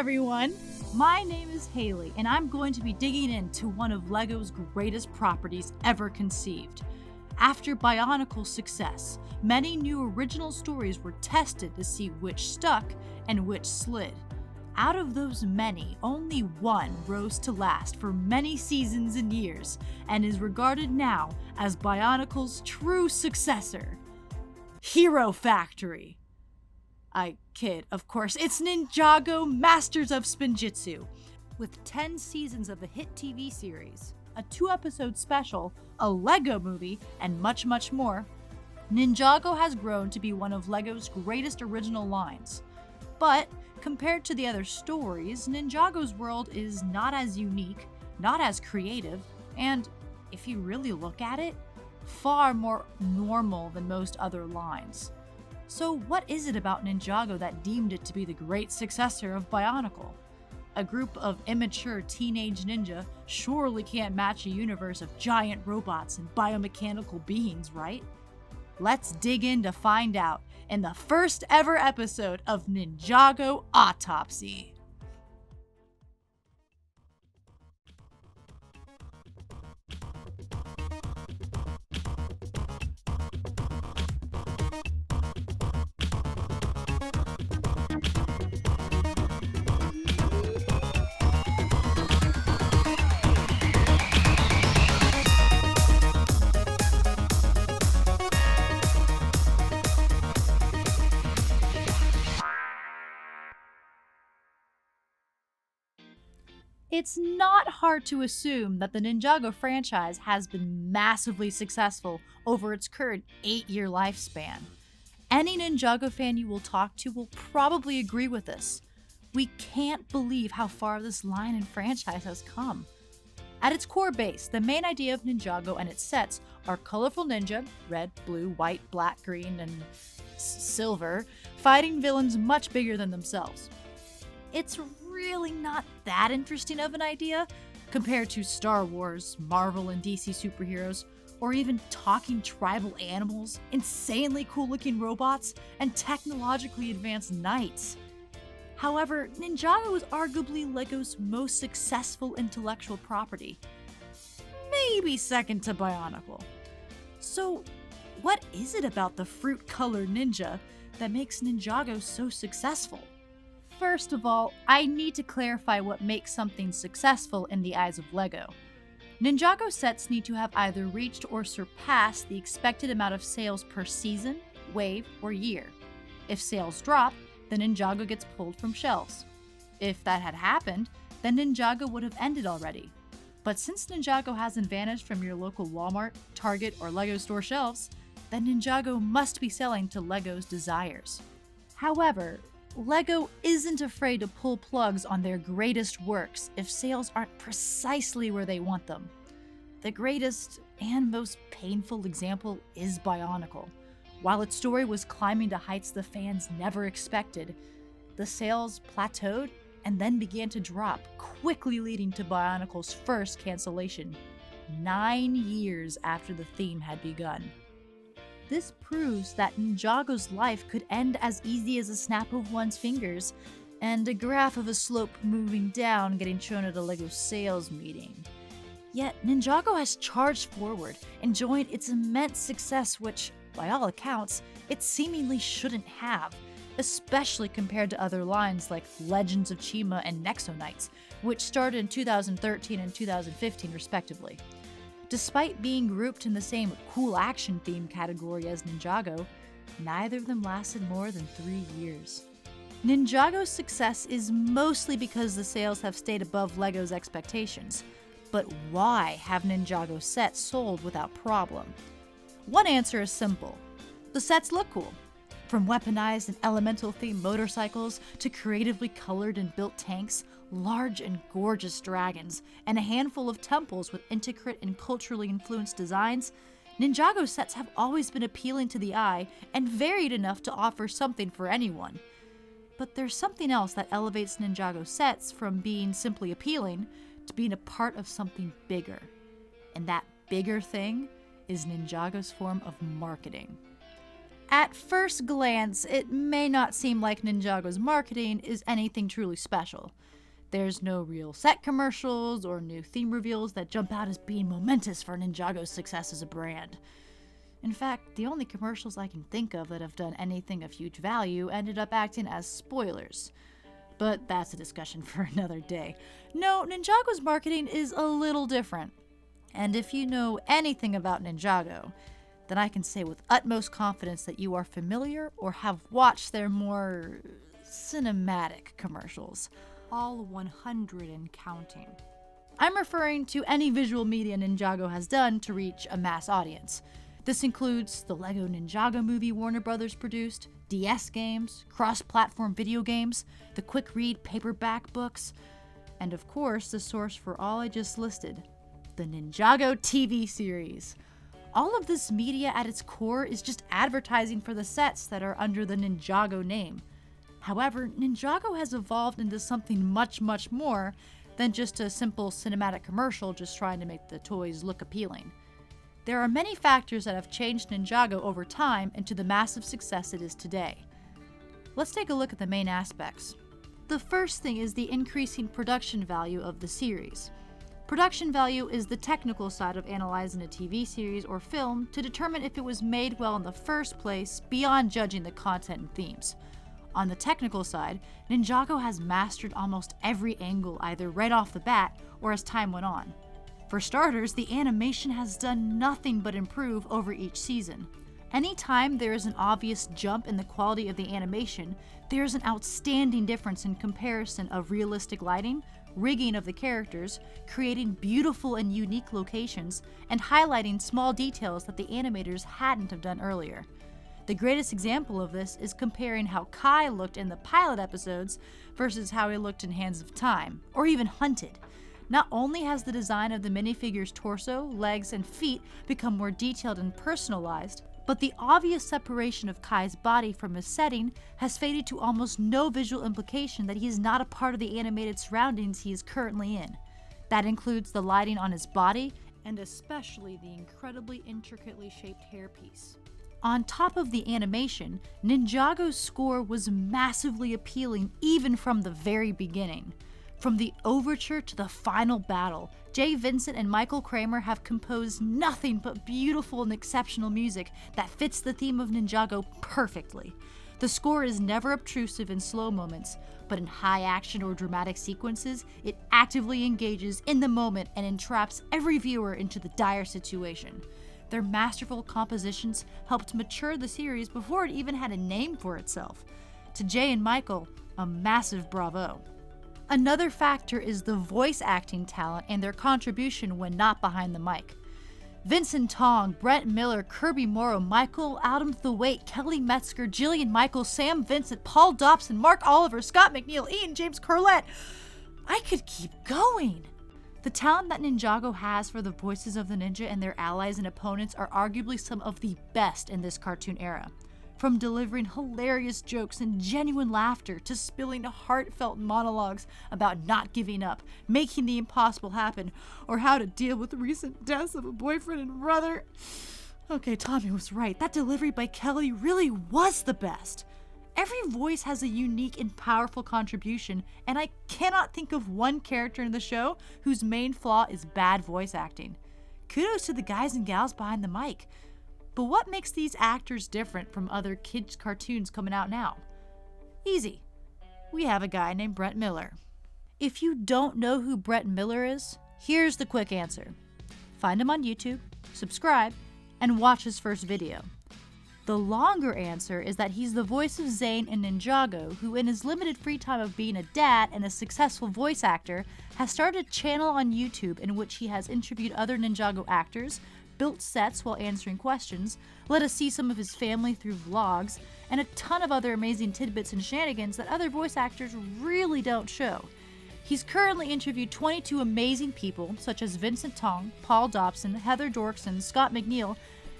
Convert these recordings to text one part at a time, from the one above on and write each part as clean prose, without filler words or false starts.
everyone! My name is Hayley, and I'm going to be digging into one of LEGO's greatest properties ever conceived. After Bionicle's success, many new original stories were tested to see which stuck and which slid. Out of those many, only one rose to last for many seasons and years, and is regarded now as Bionicle's true successor. Hero Factory! I kid, of course. It's Ninjago Masters of Spinjitzu. With 10 seasons of the hit TV series, a 2-episode special, a LEGO movie, and much, much more, Ninjago has grown to be one of LEGO's greatest original lines. But, compared to the other stories, Ninjago's world is not as unique, not as creative, and, if you really look at it, far more normal than most other lines. So what is it about Ninjago that deemed it to be the great successor of Bionicle? A group of immature teenage ninja surely can't match a universe of giant robots and biomechanical beings, right? Let's dig in to find out in the first ever episode of Ninjago Autopsy. It's not hard to assume that the Ninjago franchise has been massively successful over its current 8-year lifespan. Any Ninjago fan you will talk to will probably agree with this. We can't believe how far this line and franchise has come. At its core base, the main idea of Ninjago and its sets are colorful ninja, red, blue, white, black, green, and silver, fighting villains much bigger than themselves. It's really not that interesting of an idea compared to Star Wars, Marvel and DC superheroes, or even talking tribal animals, insanely cool looking robots, and technologically advanced knights. However, Ninjago is arguably LEGO's most successful intellectual property, maybe second to Bionicle. So what is it about the fruit-colored ninja that makes Ninjago so successful? First of all, I need to clarify what makes something successful in the eyes of LEGO. Ninjago sets need to have either reached or surpassed the expected amount of sales per season, wave, or year. If sales drop, then Ninjago gets pulled from shelves. If that had happened, then Ninjago would have ended already. But since Ninjago hasn't vanished from your local Walmart, Target, or LEGO store shelves, then Ninjago must be selling to LEGO's desires. However, LEGO isn't afraid to pull plugs on their greatest works if sales aren't precisely where they want them. The greatest and most painful example is Bionicle. While its story was climbing to heights the fans never expected, the sales plateaued and then began to drop, quickly leading to Bionicle's first cancellation, 9 years after the theme had begun. This proves that Ninjago's life could end as easy as a snap of one's fingers, and a graph of a slope moving down getting shown at a LEGO sales meeting. Yet Ninjago has charged forward, enjoying its immense success which, by all accounts, it seemingly shouldn't have, especially compared to other lines like Legends of Chima and Nexo Knights, which started in 2013 and 2015 respectively. Despite being grouped in the same cool action theme category as Ninjago, neither of them lasted more than 3 years. Ninjago's success is mostly because the sales have stayed above LEGO's expectations, but why have Ninjago sets sold without problem? One answer is simple. The sets look cool. From weaponized and elemental-themed motorcycles to creatively colored and built tanks, large and gorgeous dragons, and a handful of temples with intricate and culturally influenced designs, Ninjago sets have always been appealing to the eye and varied enough to offer something for anyone. But there's something else that elevates Ninjago sets from being simply appealing to being a part of something bigger. And that bigger thing is Ninjago's form of marketing. At first glance, it may not seem like Ninjago's marketing is anything truly special. There's no real set commercials or new theme reveals that jump out as being momentous for Ninjago's success as a brand. In fact, the only commercials I can think of that have done anything of huge value ended up acting as spoilers. But that's a discussion for another day. No, Ninjago's marketing is a little different. And if you know anything about Ninjago, then I can say with utmost confidence that you are familiar or have watched their more cinematic commercials. All 100 and counting. I'm referring to any visual media Ninjago has done to reach a mass audience. This includes the Lego Ninjago movie Warner Brothers produced, DS games, cross-platform video games, the quick-read paperback books, and of course the source for all I just listed, the Ninjago TV series. All of this media at its core is just advertising for the sets that are under the Ninjago name. However, Ninjago has evolved into something much, much more than just a simple cinematic commercial just trying to make the toys look appealing. There are many factors that have changed Ninjago over time into the massive success it is today. Let's take a look at the main aspects. The first thing is the increasing production value of the series. Production value is the technical side of analyzing a TV series or film to determine if it was made well in the first place beyond judging the content and themes. On the technical side, Ninjago has mastered almost every angle either right off the bat or as time went on. For starters, the animation has done nothing but improve over each season. Anytime there is an obvious jump in the quality of the animation, there is an outstanding difference in comparison of realistic lighting, rigging of the characters, creating beautiful and unique locations, and highlighting small details that the animators hadn't have done earlier. The greatest example of this is comparing how Kai looked in the pilot episodes versus how he looked in Hands of Time, or even Hunted. Not only has the design of the minifigure's torso, legs, and feet become more detailed and personalized, but the obvious separation of Kai's body from his setting has faded to almost no visual implication that he is not a part of the animated surroundings he is currently in. That includes the lighting on his body, and especially the incredibly intricately shaped hairpiece. On top of the animation, Ninjago's score was massively appealing even from the very beginning. From the overture to the final battle, Jay Vincent and Michael Kramer have composed nothing but beautiful and exceptional music that fits the theme of Ninjago perfectly. The score is never obtrusive in slow moments, but in high action or dramatic sequences, it actively engages in the moment and entraps every viewer into the dire situation. Their masterful compositions helped mature the series before it even had a name for itself. To Jay and Michael, a massive bravo. Another factor is the voice acting talent and their contribution when not behind the mic. Vincent Tong, Brent Miller, Kirby Morrow, Michael Adam Thwaite, Kelly Metzger, Jillian Michaels, Sam Vincent, Paul Dobson, Mark Oliver, Scott McNeil, Ian James Corlett. I could keep going. The talent that Ninjago has for the voices of the ninja and their allies and opponents are arguably some of the best in this cartoon era. From delivering hilarious jokes and genuine laughter to spilling heartfelt monologues about not giving up, making the impossible happen, or how to deal with the recent deaths of a boyfriend and brother. Okay, Tommy was right. That delivery by Kelly really was the best. Every voice has a unique and powerful contribution, and I cannot think of one character in the show whose main flaw is bad voice acting. Kudos to the guys and gals behind the mic. But what makes these actors different from other kids' cartoons coming out now? Easy. We have a guy named Brent Miller. If you don't know who Brent Miller is, here's the quick answer. Find him on YouTube, subscribe, and watch his first video. The longer answer is that he's the voice of Zane in Ninjago, who in his limited free time of being a dad and a successful voice actor, has started a channel on YouTube in which he has interviewed other Ninjago actors, built sets while answering questions, let us see some of his family through vlogs, and a ton of other amazing tidbits and shenanigans that other voice actors really don't show. He's currently interviewed 22 amazing people, such as Vincent Tong, Paul Dobson, Heather Dorkson, Scott McNeil,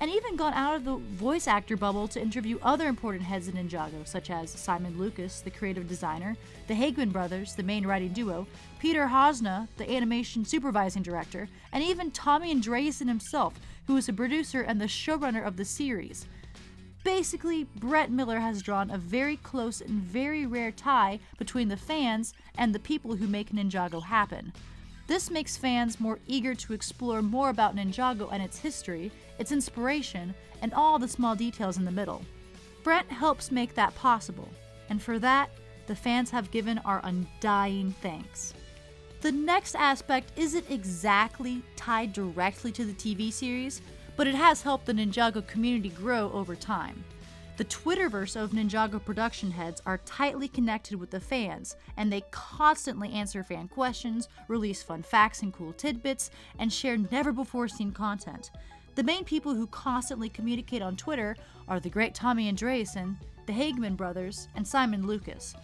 and even gone out of the voice actor bubble to interview other important heads in Ninjago, such as Simon Lucas, the creative designer, the Hageman brothers, the main writing duo, Peter Hosna, the animation supervising director, and even Tommy Andreasen himself, who is a producer and the showrunner of the series. Basically, Brett Miller has drawn a very close and very rare tie between the fans and the people who make Ninjago happen. This makes fans more eager to explore more about Ninjago and its history, its inspiration, and all the small details in the middle. Brett helps make that possible, and for that, the fans have given our undying thanks. The next aspect isn't exactly tied directly to the TV series, but it has helped the Ninjago community grow over time. The Twitterverse of Ninjago production heads are tightly connected with the fans, and they constantly answer fan questions, release fun facts and cool tidbits, and share never-before-seen content. The main people who constantly communicate on Twitter are the great Tommy Andreasen, the Hageman brothers, and Simon Lucas.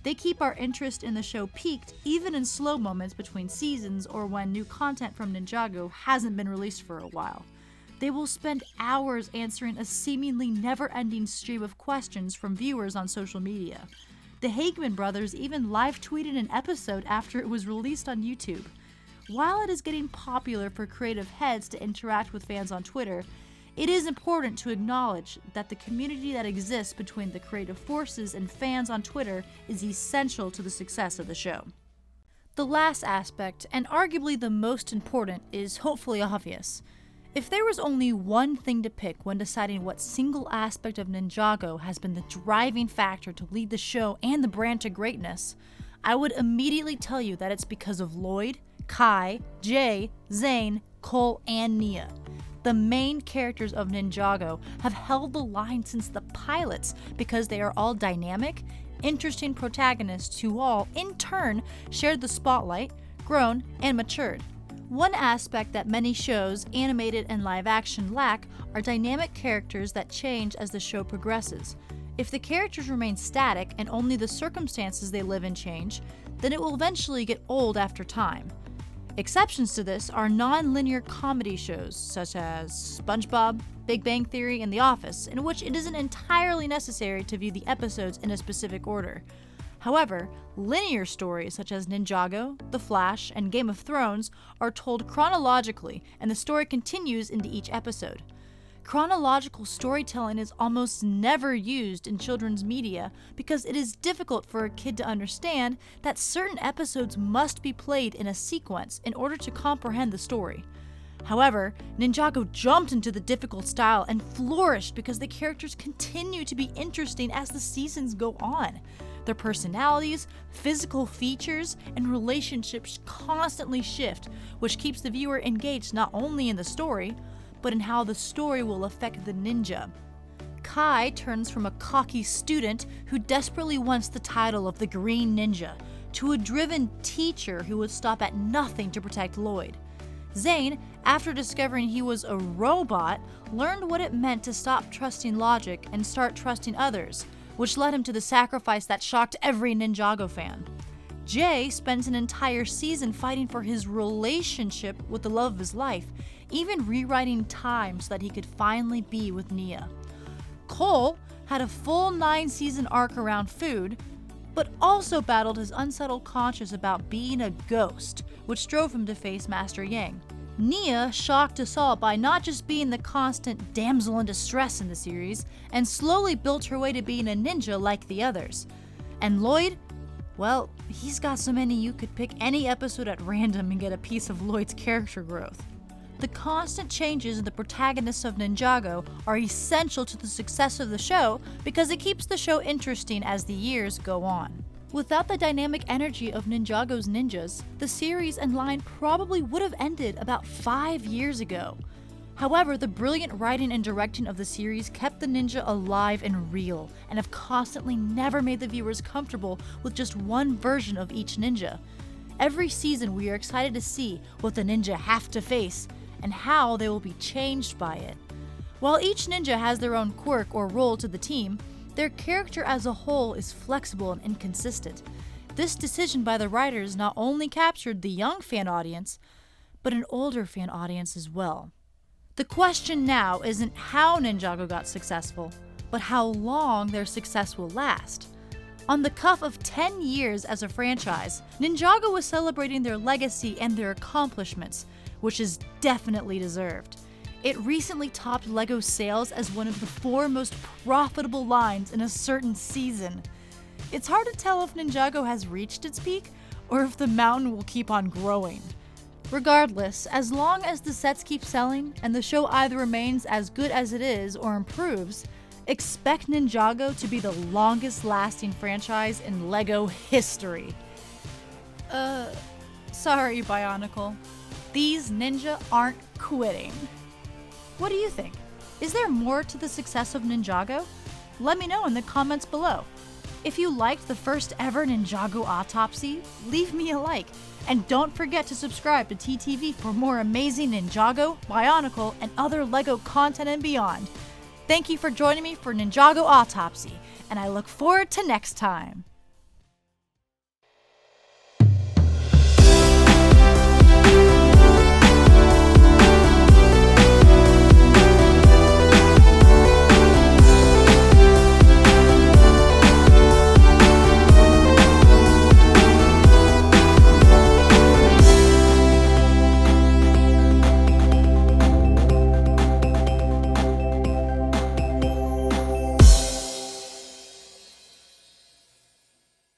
They keep our interest in the show peaked even in slow moments between seasons or when new content from Ninjago hasn't been released for a while. They will spend hours answering a seemingly never-ending stream of questions from viewers on social media. The Hageman brothers even live-tweeted an episode after it was released on YouTube. While it is getting popular for creative heads to interact with fans on Twitter, it is important to acknowledge that the community that exists between the creative forces and fans on Twitter is essential to the success of the show. The last aspect, and arguably the most important, is hopefully obvious. If there was only one thing to pick when deciding what single aspect of Ninjago has been the driving factor to lead the show and the brand to greatness, I would immediately tell you that it's because of Lloyd, Kai, Jay, Zane, Cole, and Nia. The main characters of Ninjago have held the line since the pilots because they are all dynamic, interesting protagonists who all, in turn, shared the spotlight, grown, and matured. One aspect that many shows, animated and live action, lack are dynamic characters that change as the show progresses. If the characters remain static and only the circumstances they live in change, then it will eventually get old after time. Exceptions to this are non-linear comedy shows such as SpongeBob, Big Bang Theory, and The Office, in which it isn't entirely necessary to view the episodes in a specific order. However, linear stories such as Ninjago, The Flash, and Game of Thrones are told chronologically, and the story continues into each episode. Chronological storytelling is almost never used in children's media because it is difficult for a kid to understand that certain episodes must be played in a sequence in order to comprehend the story. However, Ninjago jumped into the difficult style and flourished because the characters continue to be interesting as the seasons go on. Their personalities, physical features, and relationships constantly shift, which keeps the viewer engaged not only in the story, but in how the story will affect the ninja. Kai turns from a cocky student who desperately wants the title of the Green Ninja to a driven teacher who would stop at nothing to protect Lloyd. Zane, after discovering he was a robot, learned what it meant to stop trusting logic and start trusting others, which led him to the sacrifice that shocked every Ninjago fan. Jay spends an entire season fighting for his relationship with the love of his life, even rewriting time so that he could finally be with Nia. Cole had a full 9-season arc around food, but also battled his unsettled conscience about being a ghost, which drove him to face Master Yang. Nia shocked us all by not just being the constant damsel in distress in the series, and slowly built her way to being a ninja like the others. And Lloyd? Well, he's got so many you could pick any episode at random and get a piece of Lloyd's character growth. The constant changes in the protagonists of Ninjago are essential to the success of the show because it keeps the show interesting as the years go on. Without the dynamic energy of Ninjago's ninjas, the series and line probably would have ended about 5 years ago. However, the brilliant writing and directing of the series kept the ninja alive and real, and have constantly never made the viewers comfortable with just one version of each ninja. Every season we are excited to see what the ninja have to face, and how they will be changed by it. While each ninja has their own quirk or role to the team, their character as a whole is flexible and inconsistent. This decision by the writers not only captured the young fan audience, but an older fan audience as well. The question now isn't how Ninjago got successful, but how long their success will last. On the cuff of 10 years as a franchise, Ninjago was celebrating their legacy and their accomplishments, which is definitely deserved. It recently topped LEGO sales as one of the 4 most profitable lines in a certain season. It's hard to tell if Ninjago has reached its peak or if the mountain will keep on growing. Regardless, as long as the sets keep selling and the show either remains as good as it is or improves, expect Ninjago to be the longest lasting franchise in LEGO history. Sorry, Bionicle. These ninja aren't quitting. What do you think? Is there more to the success of Ninjago? Let me know in the comments below. If you liked the first ever Ninjago Autopsy, leave me a like. And don't forget to subscribe to TTV for more amazing Ninjago, Bionicle, and other LEGO content and beyond. Thank you for joining me for Ninjago Autopsy, and I look forward to next time.